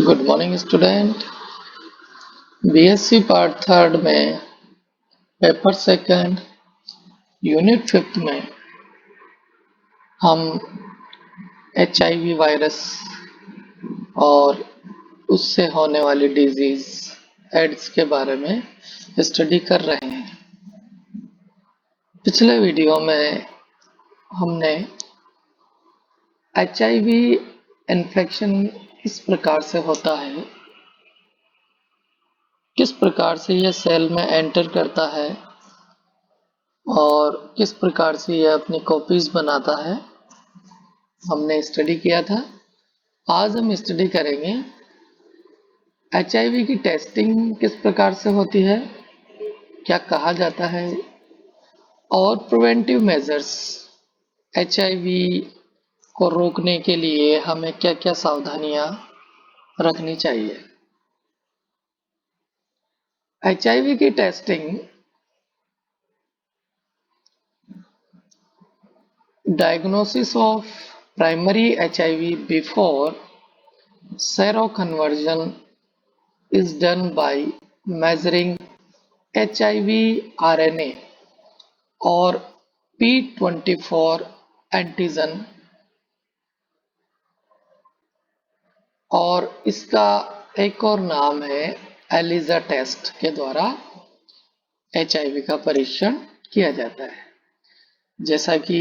Good morning student. BSc part third में paper second unit fifth में हम HIV virus और उससे होने वाली डिजीज एड्स के बारे में स्टडी कर रहे हैं। पिछले वीडियो में हमने एचआईवी इन्फेक्शन किस प्रकार से होता है, किस प्रकार से यह सेल में एंटर करता है और किस प्रकार से यह अपनी कॉपीज बनाता है, हमने स्टडी किया था। आज हम स्टडी करेंगे एचआईवी की टेस्टिंग किस प्रकार से होती है, क्या कहा जाता है और प्रिवेंटिव मेजर्स एचआईवी को रोकने के लिए हमें क्या क्या सावधानियां रखनी चाहिए। एचआईवी की testing diagnosis of primary HIV before seroconversion is done by measuring HIV RNA और P24 एंटीजन और इसका एक और नाम है एलिजा टेस्ट के द्वारा HIV का परीक्षण किया जाता है। जैसा कि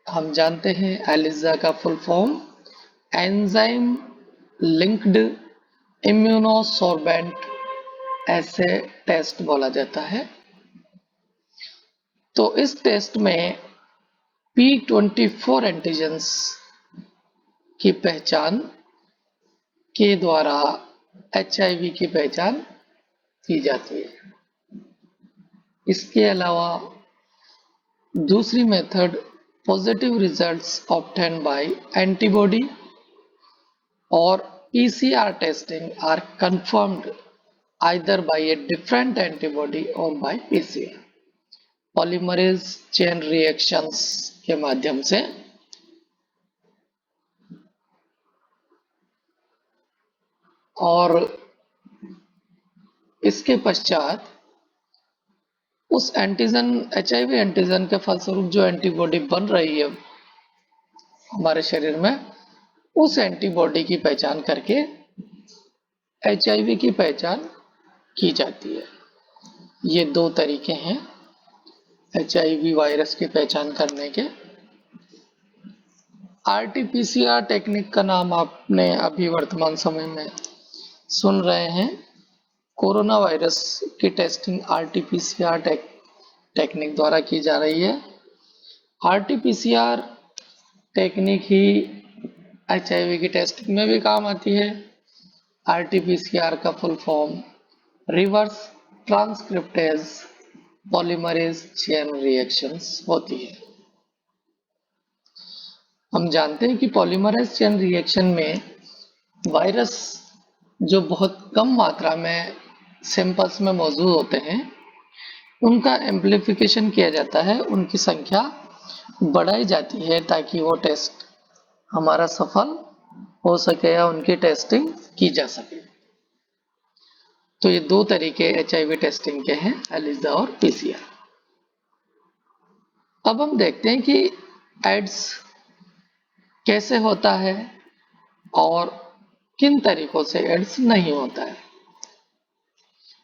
हम जानते हैं एलिजा का full form enzyme linked immunosorbent ऐसे टेस्ट बोला जाता है। तो इस टेस्ट में P24 एंटीजेंस की पहचान के द्वारा HIV की पहचान की जाती है। इसके अलावा दूसरी method positive results obtain by antibody or PCR testing are confirmed either by a different antibody or by PCR polymerase chain reactions के माध्यम से। और इसके पश्चात उस एंटीजन HIV एंटीजन के फलस्वरूप जो एंटीबॉडी बन रही है हमारे शरीर में, उस एंटीबॉडी की पहचान करके HIV की पहचान की जाती है। ये दो तरीके हैं HIV वायरस की पहचान करने के। RT-PCR टेक्निक का नाम आपने अभी वर्तमान समय में सुन रहे हैं। कोरोना वायरस की टेस्टिंग RT-PCR टेक्निक द्वारा की जा रही है। RT-PCR टेक्निक ही HIV की टेस्टिंग में भी काम आती है। RT-PCR का full form reverse transcriptase polymerase chain reactions होती है। हम जानते हैं कि पॉलीमरेज चेन रिएक्शन में वायरस जो बहुत कम मात्रा में सैंपल्स में मौजूद होते हैं उनका एम्प्लीफिकेशन किया जाता है, उनकी संख्या बढ़ाई जाती है ताकि वो टेस्ट हमारा सफल हो सके या उनकी टेस्टिंग की जा सके। तो ये दो तरीके HIV टेस्टिंग के हैं, एलिजा और PCR। अब हम देखते हैं कि एड्स कैसे होता है और किन तरीकों से एड्स नहीं होता है।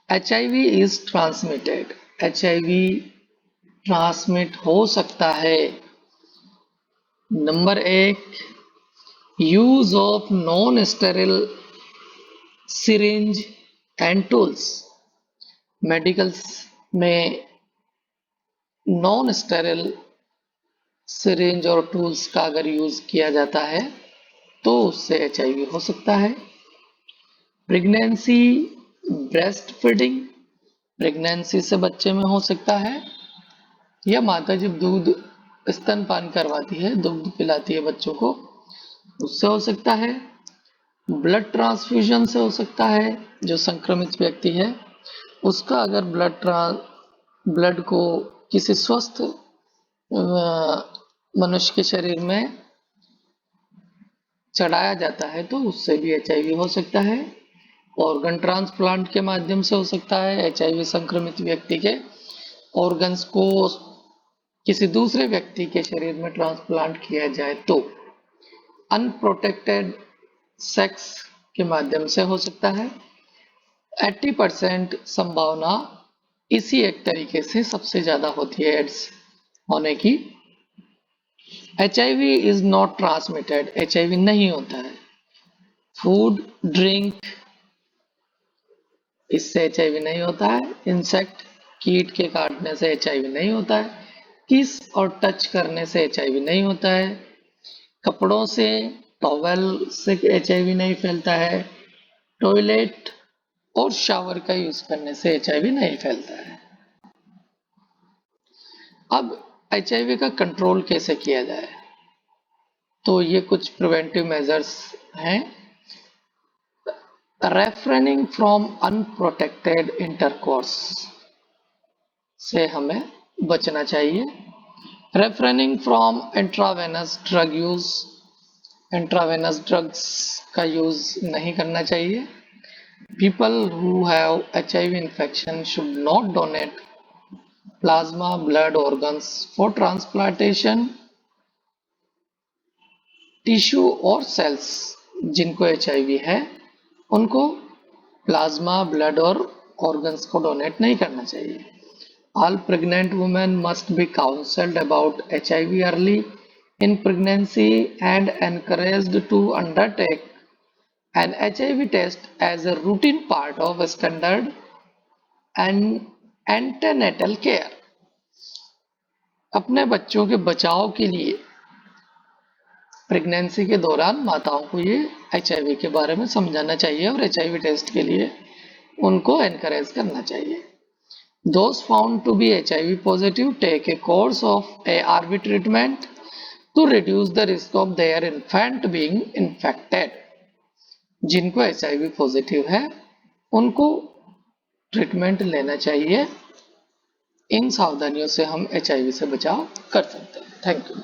HIV is transmitted, HIV transmit हो सकता है। Number 1, use of non sterile syringe and tools. Medicals में नॉन स्टेरिल सिरिंज और टूल्स का अगर यूज किया जाता है तो उससे HIV हो सकता है। प्रेगनेंसी, ब्रेस्ट फीडिंग, प्रेगनेंसी से बच्चे में हो सकता है या माता जब दूध स्तनपान करवाती है, दूध पिलाती है बच्चों को, उससे हो सकता है। ब्लड ट्रांसफ्यूजन से हो सकता है, जो संक्रमित व्यक्ति है उसका अगर ब्लड को किसी स्वस्थ मनुष्य के शरीर में चढ़ाया जाता है तो उससे भी HIV हो सकता है। ऑर्गन ट्रांसप्लांट के माध्यम से हो सकता है। HIV संक्रमित व्यक्ति के ऑर्गन्स को किसी दूसरे व्यक्ति के शरीर में ट्रांसप्लांट किया जाए तो अनप्रोटेक्टेड सेक्स के माध्यम से हो सकता है। 80% संभावना इसी एक तरीके से सबसे ज्यादा होती है एड्स होने की। HIV is not transmitted, HIV नहीं होता है। फूड ड्रिंक, इससे HIV नहीं होता है। इंसेक्ट, कीट के काटने से HIV नहीं होता है। किस और टच करने से HIV नहीं होता है। कपड़ों से, टॉवेल से HIV नहीं फैलता है। टॉयलेट और शावर का यूज करने से HIV नहीं फैलता है। अब HIV का कंट्रोल कैसे किया जाए, तो ये कुछ प्रिवेंटिव मेजर्स हैं। रेफ्रेनिंग फ्रॉम अनप्रोटेक्टेड इंटरकोर्स से हमें बचना चाहिए। Refraining from intravenous drug use, intravenous drugs का यूज नहीं करना चाहिए। People who have HIV infection should not donate plasma blood organs for transplantation. Tissue और सेल्स, जिनको HIV है उनको प्लाज्मा ब्लड और ऑर्गन्स को डोनेट नहीं करना चाहिए। All pregnant women must be counseled about HIV early in pregnancy and encouraged to undertake an HIV test as a routine part of standard and antenatal care. अपने बच्चों के बचाव के लिए प्रेगनेंसी के दौरान माताओं को ये HIV के बारे में समझाना चाहिए और HIV टेस्ट के लिए उनको एनकरेज करना चाहिए। Those found to be HIV positive take a course of ARV treatment to reduce the risk of their infant being infected. जिनको HIV पॉजिटिव है उनको ट्रीटमेंट लेना चाहिए। इन सावधानियों से हम HIV से बचाव कर सकते हैं। Thank you.